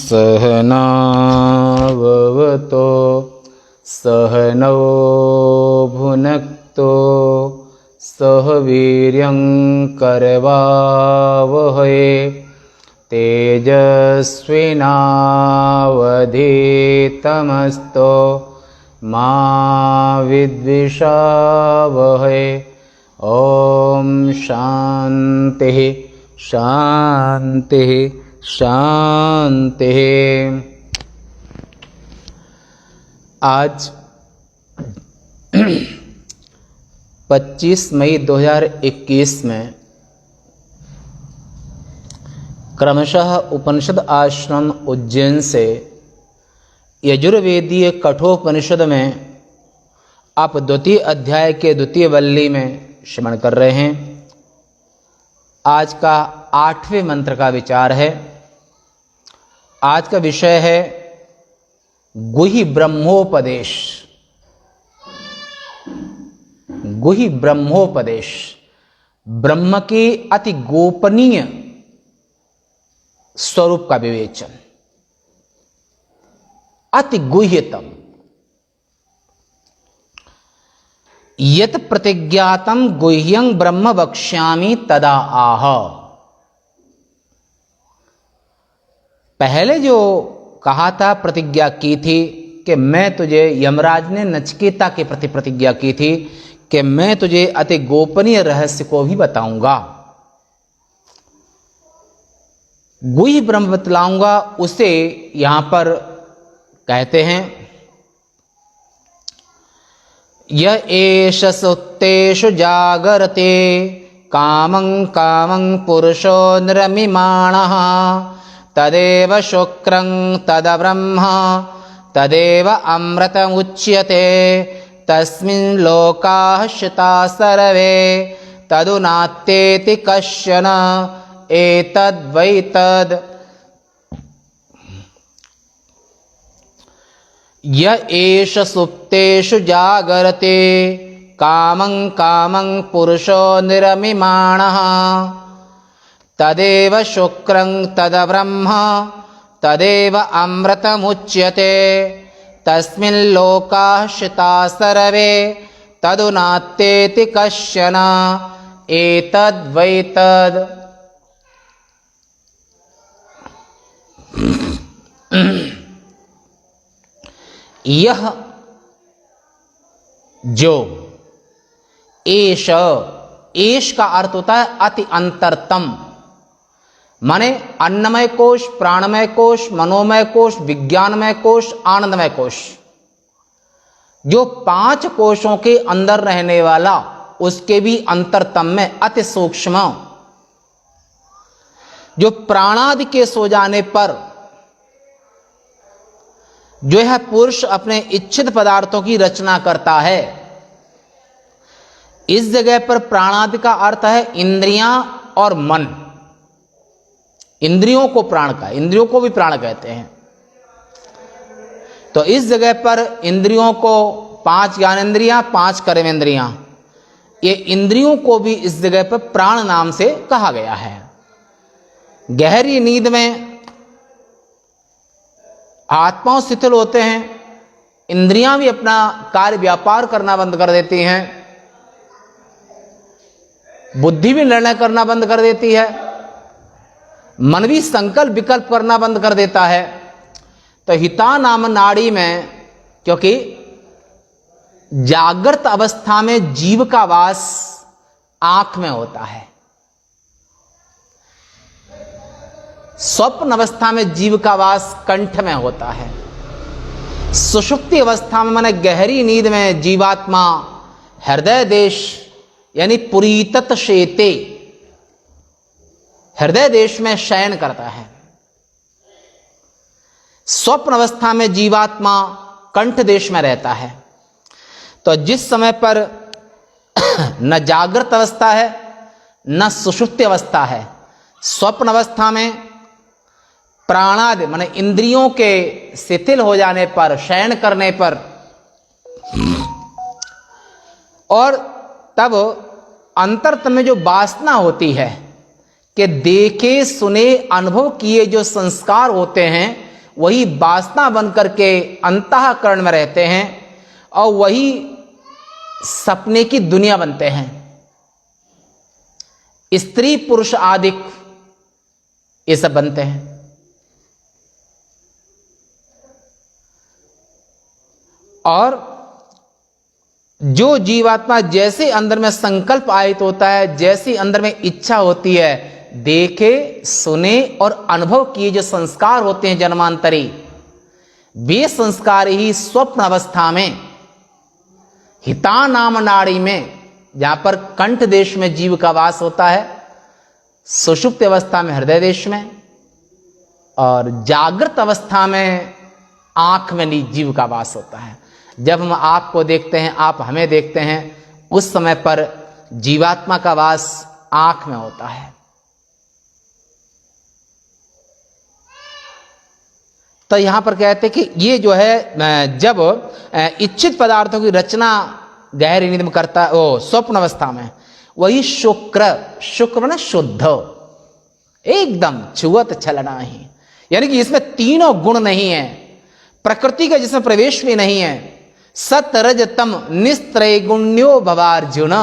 सहनाववतो सहनौ भुनक्तो सह वीर्यं करवावहै तेजस्विनावधीतमस्तु मा विद्विषावहै। ओम शांति शांति शांति। आज 25 मई 2021 में क्रमशः उपनिषद आश्रम उज्जैन से यजुर्वेदीय कठोपनिषद में आप द्वितीय अध्याय के द्वितीय वल्ली में श्रवण कर रहे हैं। आज का 8वें मंत्र का विचार है। आज का विषय है गुहि ब्रह्मोपदेश। गुहि ब्रह्मोपदेश, ब्रह्म के अति गोपनीय स्वरूप का विवेचन, अति गुह्यतम। यत प्रतिज्ञातम गुह्यं ब्रह्म वक्ष्यामि तदा आह। पहले जो कहा था, प्रतिज्ञा की थी कि मैं तुझे, यमराज ने नचिकेता के प्रति प्रतिज्ञा की थी कि मैं तुझे अति गोपनीय रहस्य को भी बताऊंगा, गुह्य ब्रह्म बतलाऊंगा। उसे यहां पर कहते हैं य एष सुप्तेषु जागरते कामं कामं पुरुषो निरमिमाणः तदेव शुक्रं तद्ब्रह्म तदेव अमृतमुच्यते तस्मिन् लोकाः शिताः सर्वे तदुनात्येति कश्चन एतद्वै तद्। य एष सुप्तेषु जागरते कामं कामं पुरुषो निरमिमाणः तदेव शुक्रं तद्ब्रह्म तदेव अमृतमुच्यते तस्मिन् लोकाः शिताः सर्वे तदुनात्येति कश्चन एतद्वै तद्। यह जो, एष, एष का अर्थ होता है अति अंतरतम, माने अन्नमय कोश, प्राणमय कोश, मनोमय कोश, विज्ञानमय कोश, आनंदमय कोश, जो 5 कोशों के अंदर रहने वाला, उसके भी अंतरतम में अति सूक्ष्म, जो प्राणादि के सो जाने पर जो है पुरुष अपने इच्छित पदार्थों की रचना करता है। इस जगह पर प्राणादि का अर्थ है इंद्रियां और मन। इंद्रियों को प्राण का, इंद्रियों को भी प्राण कहते हैं। तो इस जगह पर इंद्रियों को 5 ज्ञानेंद्रियां, 5 कर्मेंद्रियां, ये इंद्रियों को भी इस जगह पर प्राण नाम से कहा गया है। गहरी नींद में आत्माओं शिथिल होते हैं, इंद्रियां भी अपना कार्य व्यापार करना बंद कर देती हैं, बुद्धि भी निर्णय करना बंद कर देती है, मन भी संकल्प विकल्प करना बंद कर देता है। तो हिता नाम नाड़ी में, क्योंकि जागृत अवस्था में जीव का वास आंख में होता है, स्वप्न अवस्था में जीव का वास कंठ में होता है, सुषुप्ति अवस्था में माने गहरी नींद में जीवात्मा हृदय देश यानी पुरीतत शेते, हृदय देश में शयन करता है। स्वप्न अवस्था में जीवात्मा कंठ देश में रहता है। तो जिस समय पर न जागृत अवस्था है न सुषुप्ति अवस्था है, स्वप्न अवस्था में प्राणादि माने इंद्रियों के शिथिल हो जाने पर, शयन करने पर, और तब अंतरतम में जो वासना होती है कि देखे सुने अनुभव किए जो संस्कार होते हैं वही वासना बन करके अंतःकरण में रहते हैं और वही सपने की दुनिया बनते हैं। स्त्री पुरुष आदिक ये सब बनते हैं। और जो जीवात्मा जैसे अंदर में संकल्प आयत होता है, जैसी अंदर में इच्छा होती है, देखे सुने और अनुभव किए जो संस्कार होते हैं जन्मांतरी, वे संस्कार ही स्वप्न अवस्था में हिता नाम नाड़ी में, जहां पर कंठ देश में जीव का वास होता है, सुषुप्त अवस्था में हृदय देश में, और जागृत अवस्था में आंख में जीव का वास होता है। जब हम आपको देखते हैं, आप हमें देखते हैं, उस समय पर जीवात्मा का वास आंख में होता है। तो यहां पर कहते कि ये जो है जब इच्छित पदार्थों की रचना गहरी नींद में करता है, वो स्वप्न अवस्था में, वही शुक्र माने शुद्ध, एकदम छुअत छलना ही, यानी कि इसमें तीनों गुण नहीं है, प्रकृति का जिसमें प्रवेश भी नहीं है। सत रज तम निस्त्रय गुण्यो भवार्जुन,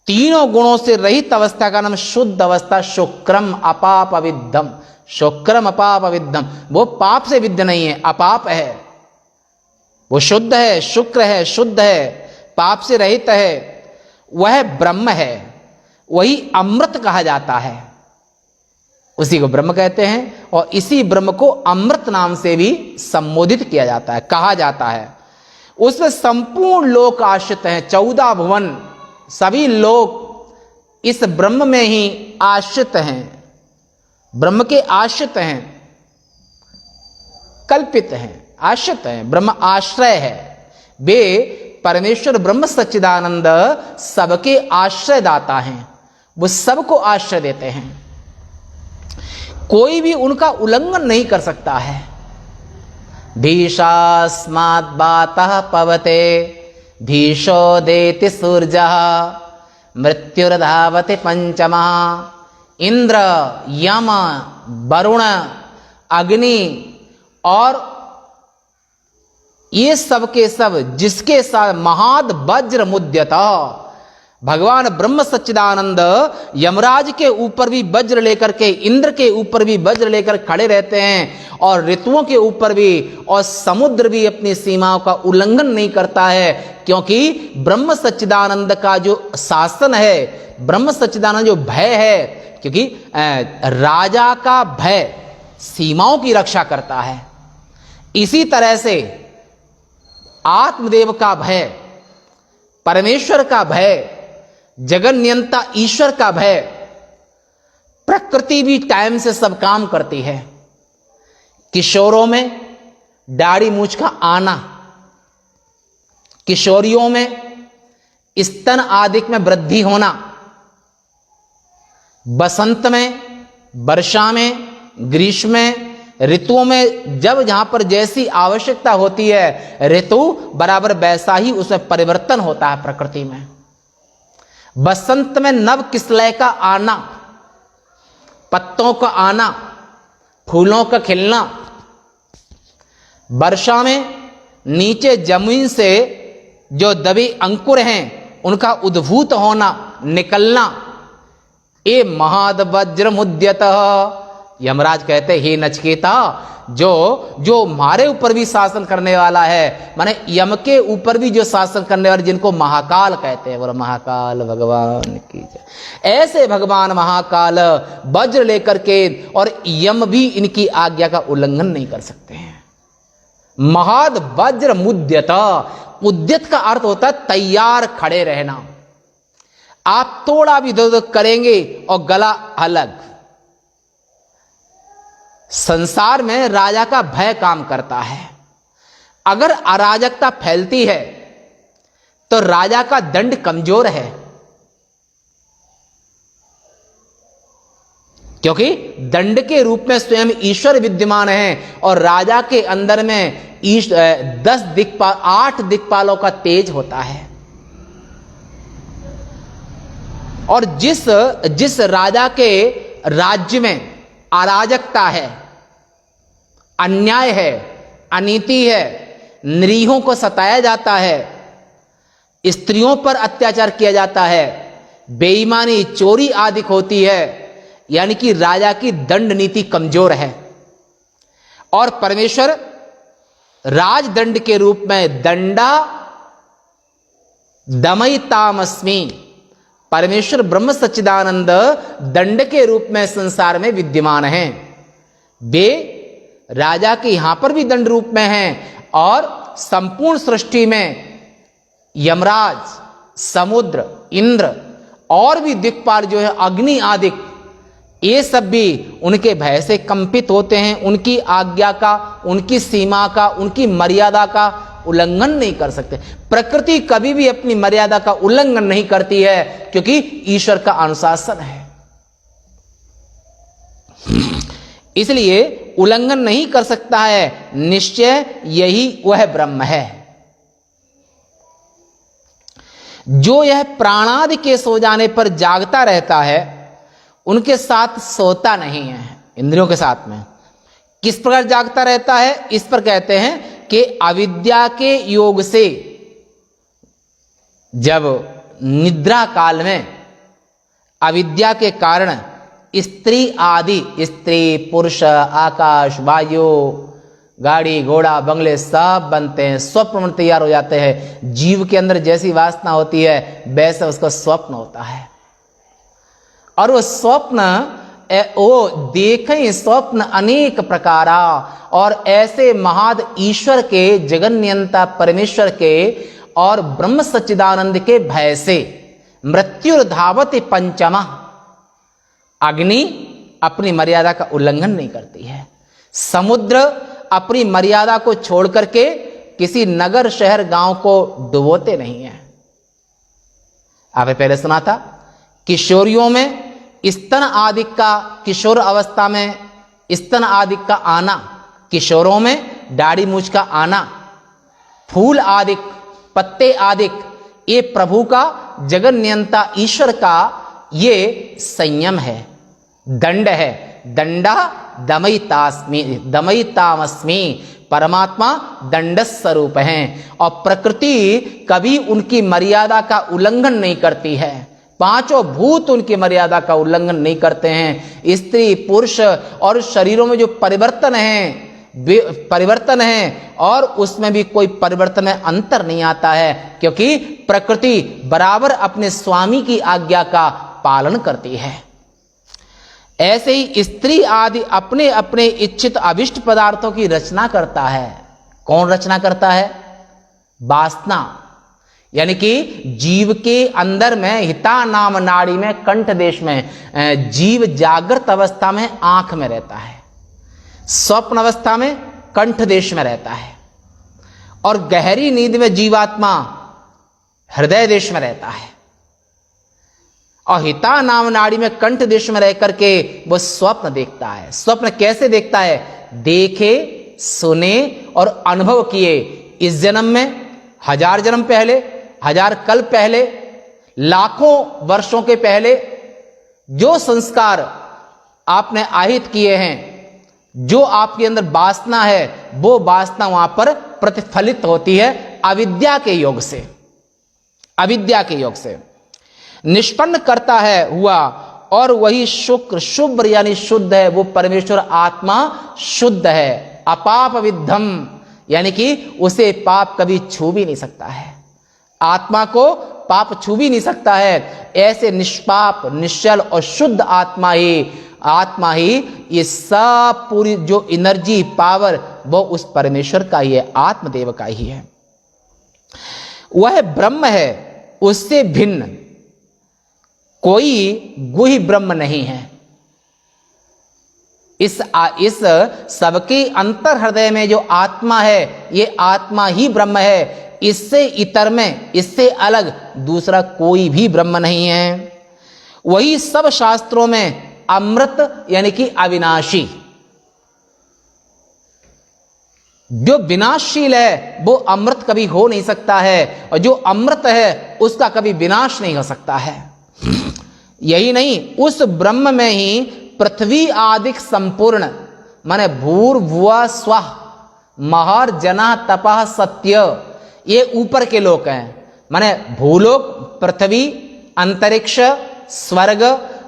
तीनों गुणों से रहित अवस्था का नाम शुद्ध अवस्था, शुक्रम अपाप अविद्धम, शुक्रम अपाप अविद्धम। वो पाप से विद्ध नहीं है, अपाप है, वो शुद्ध है, शुक्र है, शुद्ध है, पाप से रहित है, वह ब्रह्म है, वही अमृत कहा जाता है, उसी को ब्रह्म कहते हैं। और इसी ब्रह्म को अमृत नाम से भी संबोधित किया जाता है, कहा जाता है। उसमें संपूर्ण लोक आश्रित हैं, 14 भुवन, सभी लोग इस ब्रह्म में ही आश्रित हैं, ब्रह्म के आश्रित हैं, कल्पित हैं, आश्रित हैं, ब्रह्म आश्रय है। वे परमेश्वर ब्रह्म सच्चिदानंद सबके आश्रय दाता हैं, वो सबको आश्रय देते हैं, कोई भी उनका उल्लंघन नहीं कर सकता है। भीषास्मात् बातः पवते भीषो देति सूर्यः मृत्युर्धावति पंचमः इंद्र यम वरुण अग्नि, और ये सब के सब जिसके साथ महाद वज्र मुद्यता, भगवान ब्रह्म सच्चिदानंद यमराज के ऊपर भी वज्र लेकर के, इंद्र के ऊपर भी वज्र लेकर खड़े रहते हैं, और ऋतुओं के ऊपर भी, और समुद्र भी अपनी सीमाओं का उल्लंघन नहीं करता है, क्योंकि ब्रह्म सच्चिदानंद का जो शासन है, ब्रह्म सच्चिदानंद जो भय है, क्योंकि राजा का भय सीमाओं की रक्षा करता है, इसी तरह से आत्मदेव का भय, परमेश्वर का भय, जगन नियंता ईश्वर का भय, प्रकृति भी टाइम से सब काम करती है। किशोरों में दाढ़ी मूंछ का आना, किशोरियों में स्तन आदि में वृद्धि होना, बसंत में, वर्षा में, ग्रीष्म में, ऋतुओं में जब जहां पर जैसी आवश्यकता होती है, ऋतु बराबर वैसा ही उसमें परिवर्तन होता है प्रकृति में। बसंत में नव किसलय का आना, पत्तों का आना, फूलों का खिलना, वर्षा में नीचे जमीन से जो दबे अंकुर हैं उनका उद्भूत होना, निकलना, ये महाद वज्र मुद्यतः। यमराज कहते हे नचिकेता, जो हमारे ऊपर भी शासन करने वाला है, माने यम के ऊपर भी जो शासन करने वाले, जिनको महाकाल कहते हैं, बोलो महाकाल भगवान की जय। ऐसे भगवान महाकाल वज्र लेकर के, और यम भी इनकी आज्ञा का उल्लंघन नहीं कर सकते हैं। महाद वज्र मुद्यत, उद्यत का अर्थ होता है तैयार खड़े रहना। आप थोड़ा भी इधर उधर करेंगे और गला अलग। संसार में राजा का भय काम करता है। अगर अराजकता फैलती है तो राजा का दंड कमजोर है, क्योंकि दंड के रूप में स्वयं ईश्वर विद्यमान है, और राजा के अंदर में 8 दिक्पालों का तेज होता है। और जिस राजा के राज्य में अराजकता है, अन्याय है, अनीति है, निरीहों को सताया जाता है, स्त्रियों पर अत्याचार किया जाता है, बेईमानी, चोरी आदि होती है, यानी कि राजा की दंड नीति कमजोर है। और परमेश्वर राजदंड के रूप में दंडा दमयितामस्मि, परमेश्वर ब्रह्म सच्चिदानंद दंड के रूप में संसार में विद्यमान हैं। वे राजा के यहां पर भी दंड रूप में हैं और संपूर्ण सृष्टि में यमराज, समुद्र, इंद्र और भी दिक्पाल जो है, अग्नि आदि, ये सब भी उनके भय से कंपित होते हैं। उनकी आज्ञा का, उनकी सीमा का, उनकी मर्यादा का उल्लंघन नहीं कर सकते। प्रकृति कभी भी अपनी मर्यादा का उल्लंघन नहीं करती है, क्योंकि ईश्वर का अनुशासन है, इसलिए उल्लंघन नहीं कर सकता है। निश्चय यही वह ब्रह्म है जो यह प्राणादि के सो जाने पर जागता रहता है, उनके साथ सोता नहीं है। इंद्रियों के साथ में किस प्रकार जागता रहता है, इस पर कहते हैं कि अविद्या के योग से, जब निद्रा काल में अविद्या के कारण स्त्री आदि, स्त्री, पुरुष, आकाश, वायु, गाड़ी, घोड़ा, बंगले सब बनते हैं, स्वप्न में तैयार हो जाते हैं। जीव के अंदर जैसी वासना होती है वैसा उसका स्वप्न होता है, और वो स्वप्न वो देखें स्वप्न अनेक प्रकारा, और ऐसे महाद ईश्वर के, जगन नियंता परमेश्वर के और ब्रह्म सच्चिदानंद के भय से मृत्युर्धावति पंचमा, अग्नि अपनी मर्यादा का उल्लंघन नहीं करती है, समुद्र अपनी मर्यादा को छोड़ करके किसी नगर, शहर, गांव को डुबोते नहीं है। आपने पहले सुना था किशोरियों में स्तन आदि का, किशोर अवस्था में स्तन आदि का आना, किशोरों में दाढ़ी मूछ का आना, फूल आदि, पत्ते आदि, ये प्रभु का, जगन नियंता ईश्वर का ये संयम है, दंड है। दंडा दमयितामस्मि, परमात्मा दंड स्वरूप हैं, और प्रकृति कभी उनकी मर्यादा का उल्लंघन नहीं करती है। पांचों भूत उनकी मर्यादा का उल्लंघन नहीं करते हैं। स्त्री, पुरुष और शरीरों में जो परिवर्तन है और उसमें भी कोई परिवर्तन में अंतर नहीं आता है, क्योंकि प्रकृति बराबर अपने स्वामी की आज्ञा का पालन करती है। ऐसे ही स्त्री आदि अपने अपने इच्छित अभिष्ट पदार्थों की रचना करता है। कौन रचना करता है? वासना, यानी कि जीव के अंदर में हिता नाम नाड़ी में, कंठ देश में जीव जागृत अवस्था में आंख में रहता है, स्वप्न अवस्था में कंठ देश में रहता है, और गहरी नींद में जीवात्मा हृदय देश में रहता है। और हिता नाम नाड़ी में कंठ देश में रह करके वो स्वप्न देखता है। स्वप्न कैसे देखता है? देखे, सुने और अनुभव किए। इस जन्म में, 1000 जन्म पहले, 1000 कल्प पहले, लाखों वर्षों के पहले जो संस्कार आपने आहित किए हैं, जो आपके अंदर वासना है, वो वासना वहां पर प्रतिफलित होती है अविद्या के योग से। अविद्या के योग से निष्पन्न करता है हुआ, और वही शुक्र, शुभ्र यानी शुद्ध है, वो परमेश्वर आत्मा शुद्ध है। अपाप विद्धम, यानी कि उसे पाप कभी छू भी नहीं सकता है, आत्मा को पाप छू भी नहीं सकता है। ऐसे निष्पाप, निश्चल और शुद्ध आत्मा ही ये सब पूरी जो एनर्जी, पावर, वो उस परमेश्वर का ही है, आत्मदेव का ही है। वह ब्रह्म है, उससे भिन्न कोई गुह्य ब्रह्म नहीं है। इस सबके अंतर हृदय में जो आत्मा है, ये आत्मा ही ब्रह्म है। इससे इतर में, इससे अलग दूसरा कोई भी ब्रह्म नहीं है। वही सब शास्त्रों में अमृत यानी कि अविनाशी, जो विनाशशील है वो अमृत कभी हो नहीं सकता है, और जो अमृत है उसका कभी विनाश नहीं हो सकता है। यही नहीं, उस ब्रह्म में ही पृथ्वी आदि संपूर्ण माने भूर्भुवः स्वः महर जना तपः सत्य, ये ऊपर के लोक हैं। माने भूलोक, पृथ्वी, अंतरिक्ष, स्वर्ग,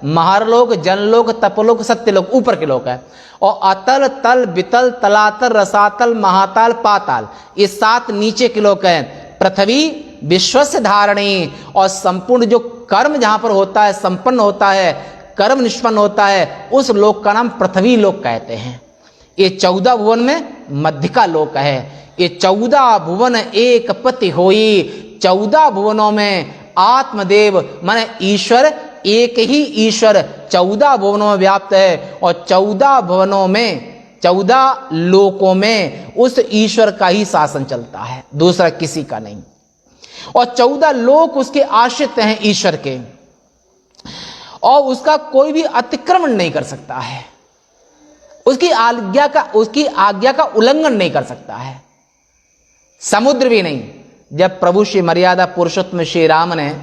महरलोक, जनलोक, तपलोक, सत्यलोक, ऊपर के लोक है। और अतल, तल, बितल, तलातल, रसातल, महाताल, पाताल, ये 7 नीचे के लोक हैं। पृथ्वी विश्वस्य धारणी, और संपूर्ण जो कर्म जहां पर होता है, संपन्न होता है, कर्म निष्पन्न होता है, उस लोक का नाम पृथ्वी लोक कहते हैं। ये 14 भुवन में मध्य का लोक है। ये 14 भुवन एक पति होई, 14 भुवनों में आत्मदेव माने ईश्वर, एक ही ईश्वर 14 भुवनों में व्याप्त है। और 14 भुवनों में, 14 लोकों में उस ईश्वर का ही शासन चलता है, दूसरा किसी का नहीं। और 14 लोक उसके आश्रित हैं ईश्वर के, और उसका कोई भी अतिक्रमण नहीं कर सकता है, उसकी आज्ञा का उल्लंघन नहीं कर सकता है। समुद्र भी नहीं। जब प्रभु श्री मर्यादा पुरुषोत्तम श्री राम ने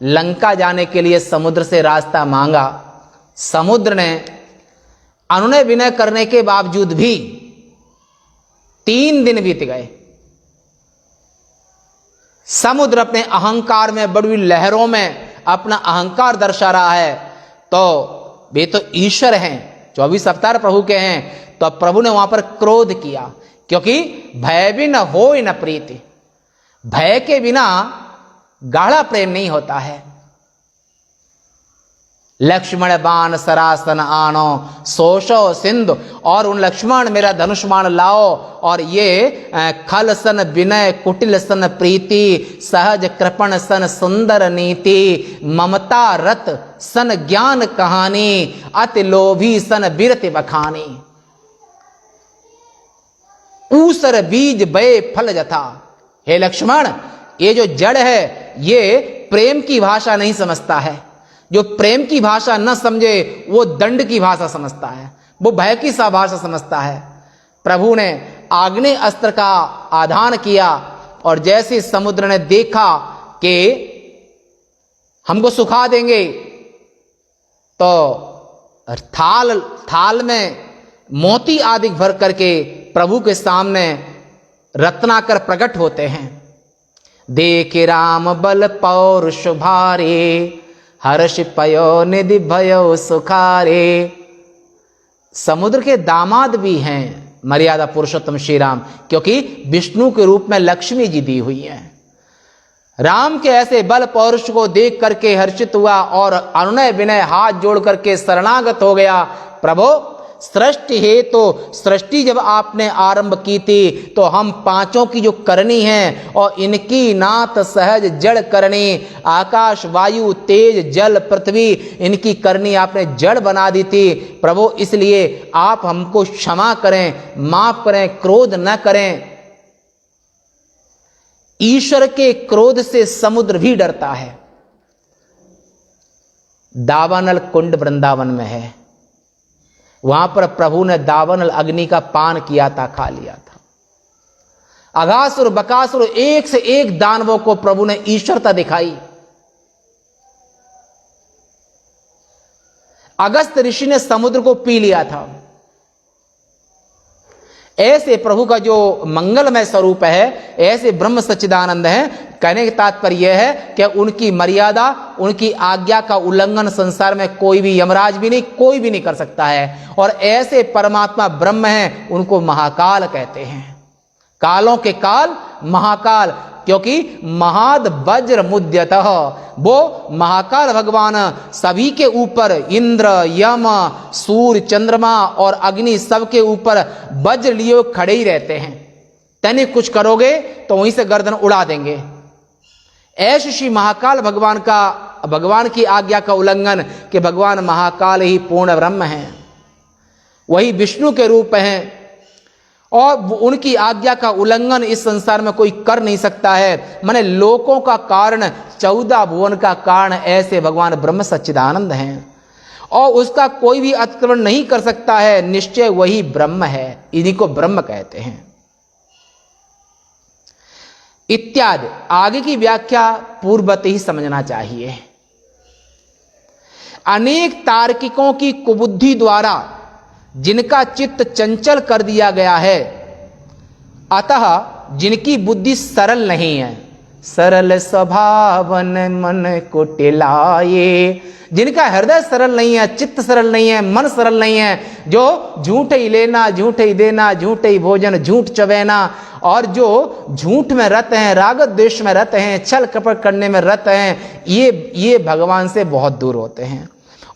लंका जाने के लिए समुद्र से रास्ता मांगा, समुद्र ने अनुनय विनय करने के बावजूद भी 3 दिन बीत गए। समुद्र अपने अहंकार में, बड़ी लहरों में अपना अहंकार दर्शा रहा है। तो वे तो ईश्वर हैं, 24 अवतार प्रभु के हैं। तो प्रभु ने वहां पर क्रोध किया, क्योंकि भय भी न हो न प्रीति, भय के बिना गाढ़ा प्रेम नहीं होता है। लक्ष्मण बाण सरासन आनो सोशो सिंधु, और उन लक्ष्मण मेरा धनुष बाण लाओ, और ये खल सन विनय कुटिल सन प्रीति, सहज कृपण सन सुंदर नीति, ममता रत सन ज्ञान कहानी, अति लोभी सन बिरति बखानी, ऊसर बीज बे फल जथा। हे लक्ष्मण, ये जो जड़ है ये प्रेम की भाषा नहीं समझता है। जो प्रेम की भाषा न समझे वो दंड की भाषा समझता है, वो भय की सा भाषा समझता है। प्रभु ने आग्नेय अस्त्र का आधान किया, और जैसे समुद्र ने देखा कि हमको सुखा देंगे, तो थाल में मोती आदि भर करके प्रभु के सामने रत्नाकर प्रकट होते हैं। देखे राम बल पौरुष भारे, हर्ष पयो निधि भयो सुखारे। समुद्र के दामाद भी हैं मर्यादा पुरुषोत्तम श्री राम, क्योंकि विष्णु के रूप में लक्ष्मी जी दी हुई हैं। राम के ऐसे बल पौरुष को देख करके हर्षित हुआ, और अनुनय विनय हाथ जोड़ करके शरणागत हो गया। प्रभु, सृष्टि है तो सृष्टि जब आपने आरंभ की थी, तो हम 5 की जो करनी है, और इनकी नाथ सहज जड़ करनी, आकाश वायु तेज जल पृथ्वी, इनकी करनी आपने जड़ बना दी थी। प्रभु, इसलिए आप हमको क्षमा करें, माफ करें, क्रोध न करें। ईश्वर के क्रोध से समुद्र भी डरता है। दावानल कुंड वृंदावन में है, वहां पर प्रभु ने दावानल अग्नि का पान किया था, खा लिया था। अघासुर बकासुर एक से एक दानवों को प्रभु ने ईश्वरता दिखाई। अगस्त ऋषि ने समुद्र को पी लिया था। ऐसे प्रभु का जो मंगलमय स्वरूप है, ऐसे ब्रह्म सच्चिदानंद है। कहने का तात्पर्य यह है कि उनकी मर्यादा, उनकी आज्ञा का उल्लंघन संसार में कोई भी, यमराज भी नहीं, कोई भी नहीं कर सकता है। और ऐसे परमात्मा ब्रह्म हैं, उनको महाकाल कहते हैं। कालों के काल महाकाल, क्योंकि महाद वज्र मुद्यतः, वो महाकाल भगवान सभी के ऊपर, इंद्र यम सूर्य चंद्रमा और अग्नि सबके ऊपर वज्र लिए खड़े ही रहते हैं। तनिक कुछ करोगे तो वहीं से गर्दन उड़ा देंगे। ऐसे श्री महाकाल भगवान की आज्ञा का उल्लंघन, कि भगवान महाकाल ही पूर्ण ब्रह्म हैं, वही विष्णु के रूप हैं, और उनकी आज्ञा का उल्लंघन इस संसार में कोई कर नहीं सकता है। माने लोकों का कारण, 14 भुवन का कारण ऐसे भगवान ब्रह्म सच्चिदानंद हैं, और उसका कोई भी अतिक्रमण नहीं कर सकता है। निश्चय वही ब्रह्म है, इन्हीं को ब्रह्म कहते हैं। इत्यादि आगे की व्याख्या पूर्वत ही समझना चाहिए। अनेक तार्किकों की कुबुद्धि द्वारा जिनका चित्त चंचल कर दिया गया है, अतः जिनकी बुद्धि सरल नहीं है, सरल स्वभावन मन को टिलाए, जिनका हृदय सरल नहीं है, चित्त सरल नहीं है, मन सरल नहीं है, जो झूठ ही लेना, झूठ ही देना, झूठ ही भोजन, झूठ चबेना, और जो झूठ में रत हैं, राग द्वेष में रत हैं, छल कपट करने में रत हैं, ये भगवान से बहुत दूर होते हैं।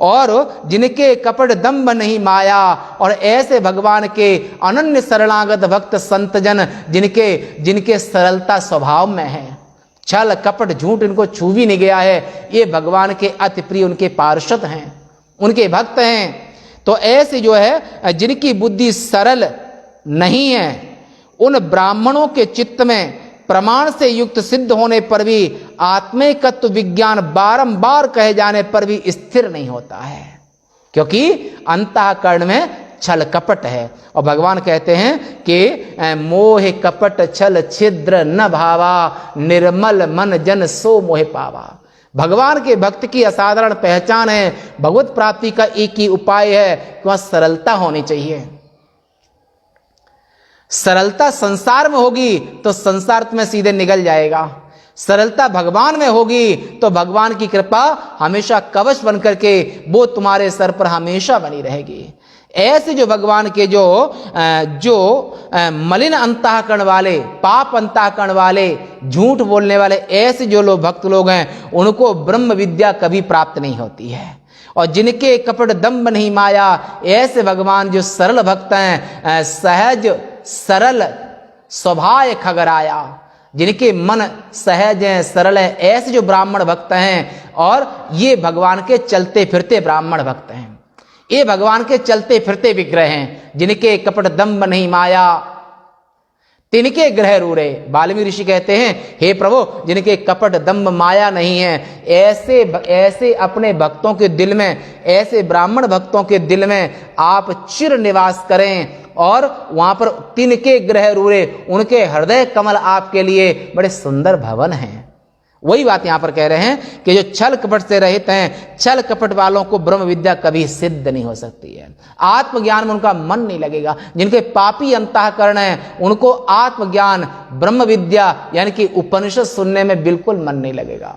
और जिनके कपट दंभ नहीं माया, और ऐसे भगवान के अनन्य शरणागत भक्त संतजन जिनके सरलता स्वभाव में है, छल कपट झूठ इनको छू भी नहीं गया है, ये भगवान के अति प्रिय उनके पार्षद हैं, उनके भक्त हैं। तो ऐसे जो है जिनकी बुद्धि सरल नहीं है, उन ब्राह्मणों के चित्त में प्रमाण से युक्त सिद्ध होने पर भी आत्मिकत्व विज्ञान बारंबार कहे जाने पर भी स्थिर नहीं होता है, क्योंकि अंतःकरण में छल कपट है। और भगवान कहते हैं कि मोह कपट छल छिद्र न भावा, निर्मल मन जन सो मोह पावा। भगवान के भक्त की असाधारण पहचान है, भगवत प्राप्ति का एक ही उपाय है कि वहां सरलता होनी चाहिए। सरलता संसार में होगी तो संसार तुम्हें सीधे निगल जाएगा, सरलता भगवान में होगी तो भगवान की कृपा हमेशा कवच बन करके वो तुम्हारे सर पर हमेशा बनी रहेगी। ऐसे जो भगवान के जो मलिन अंतःकरण वाले, पाप अंतःकरण वाले, झूठ बोलने वाले, ऐसे जो लोग भक्त लोग हैं, उनको ब्रह्म विद्या कभी प्राप्त नहीं होती है। और जिनके कपट दंभ नहीं माया, ऐसे भगवान जो सरल भक्त हैं, सहज सरल स्वभाव खगराया, जिनके मन सहज हैं, सरल है, ऐसे जो ब्राह्मण भक्त हैं, और ये भगवान के चलते फिरते ब्राह्मण भक्त हैं, ये भगवान के चलते फिरते विग्रह हैं, जिनके कपट दंभ नहीं माया, तिनके ग्रह रूरे। वाल्मीकि ऋषि कहते हैं, हे प्रभु, जिनके कपट दंभ माया नहीं है, ऐसे अपने भक्तों के दिल में, ऐसे ब्राह्मण भक्तों के दिल में आप चिर निवास करें, और वहां पर तिनके ग्रह रूरे, उनके हृदय कमल आपके लिए बड़े सुंदर भवन हैं। वही बात यहां पर कह रहे हैं कि जो छल कपट से रहित हैं, छल कपट वालों को ब्रह्म विद्या कभी सिद्ध नहीं हो सकती है, आत्मज्ञान में उनका मन नहीं लगेगा। जिनके पापी अंतःकरण हैं, उनको आत्मज्ञान, ब्रह्म विद्या यानी कि उपनिषद सुनने में बिल्कुल मन नहीं लगेगा।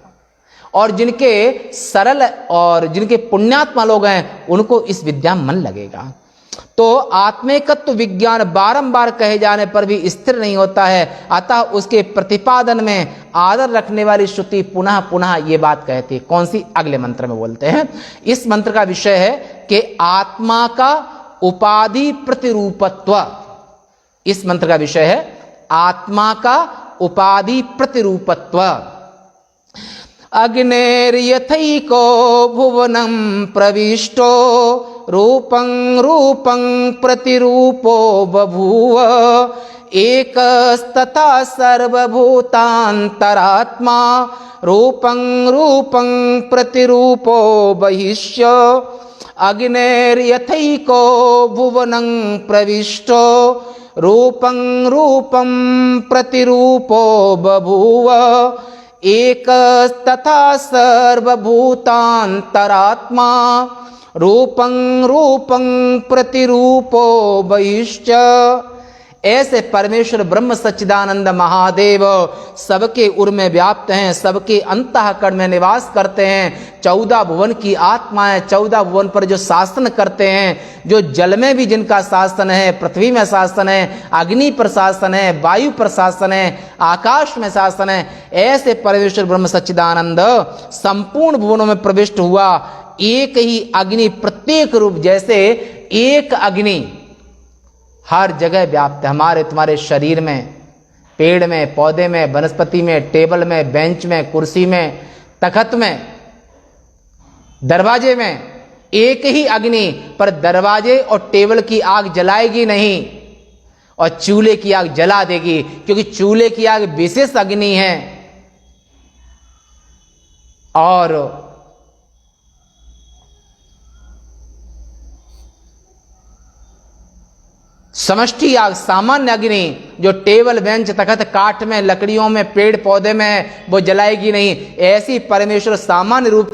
और जिनके सरल और जिनके पुण्यात्मा लोग हैं, उनको इस विद्या में मन लगेगा। तो आत्मिकत्व विज्ञान बारंबार कहे जाने पर भी स्थिर नहीं होता है, अतः उसके प्रतिपादन में आदर रखने वाली श्रुति पुनः पुनः ये बात कहती है। कौन सी? अगले मंत्र में बोलते हैं। इस मंत्र का विषय है कि आत्मा का उपाधि प्रतिरूपत्व। इस मंत्र का विषय है आत्मा का उपाधि प्रतिरूपत्व। अग्नेर्यथैको भुवनं प्रविष्टो रूपं रूपं प्रतिरूपो बभूव एकस्तथा सर्वभूतान्तरात्मा रूपं रूपं प्रतिरूपो बहिष्य। अग्नेर्यथैको भुवनं प्रविष्टो रूपं रूपं प्रतिरूपो बभूव एकस्तथा सर्वभूतान्तरात्मा रूपं रूपं प्रतिरूपो बहिश्च। ऐसे परमेश्वर ब्रह्म सच्चिदानंद महादेव सबके उर में व्याप्त हैं, सबके अंतःकरण में निवास करते हैं। 14 भुवन की आत्मा है, 14 भुवन पर जो शासन करते हैं, जो जल में भी जिनका शासन है, पृथ्वी में शासन है, अग्नि पर शासन है, वायु पर शासन है, आकाश में शासन है। ऐसे परमेश्वर ब्रह्म सच्चिदानंद संपूर्ण भुवनों में प्रविष्ट हुआ। एक ही अग्नि प्रत्येक रूप, जैसे एक अग्नि हर जगह व्याप्त है, हमारे तुम्हारे शरीर में, पेड़ में, पौधे में, वनस्पति में, टेबल में, बेंच में, कुर्सी में, तखत में, दरवाजे में। एक ही अग्नि पर दरवाजे और टेबल की आग जलाएगी नहीं और चूल्हे की आग जला देगी, क्योंकि चूल्हे की आग विशेष अग्नि है और समष्टि आग सामान्य अग्नि जो टेबल बेंच तखत काठ में, लकड़ियों में, पेड़ पौधे में, वो जलाएगी नहीं। ऐसी परमेश्वर सामान्य रूप